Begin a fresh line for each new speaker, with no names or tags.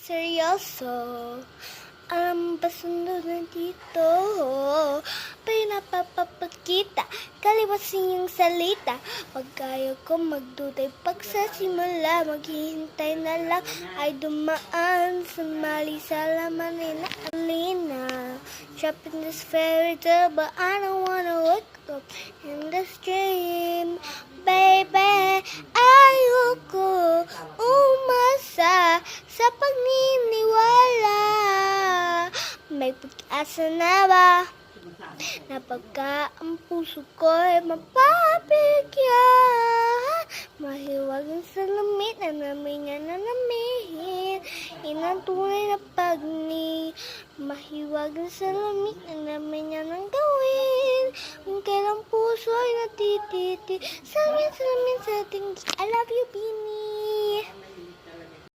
seryoso. Ang pasunod na dito, pinapapakita, kaliwasin yung salita. Pag kaya ko magduday, pagsasimula, maghihintay na lang ay dumaan. Sumali sa laman ni na Alina. Trapped in this fairy tale, but I don't wanna wake up in this dream. Baby, ayoko umasa sa pagniniwala. May pag-asa na ba na pagka ang puso ko'y mapapigyan? Mahiwagang salamin na namin niya na namihin. Inang tunay na pagni. Mahiwagang salamin na namin niya nang gawin. Ang kailang puso ay natititi. Salamin sa tingin. I love you, Bini.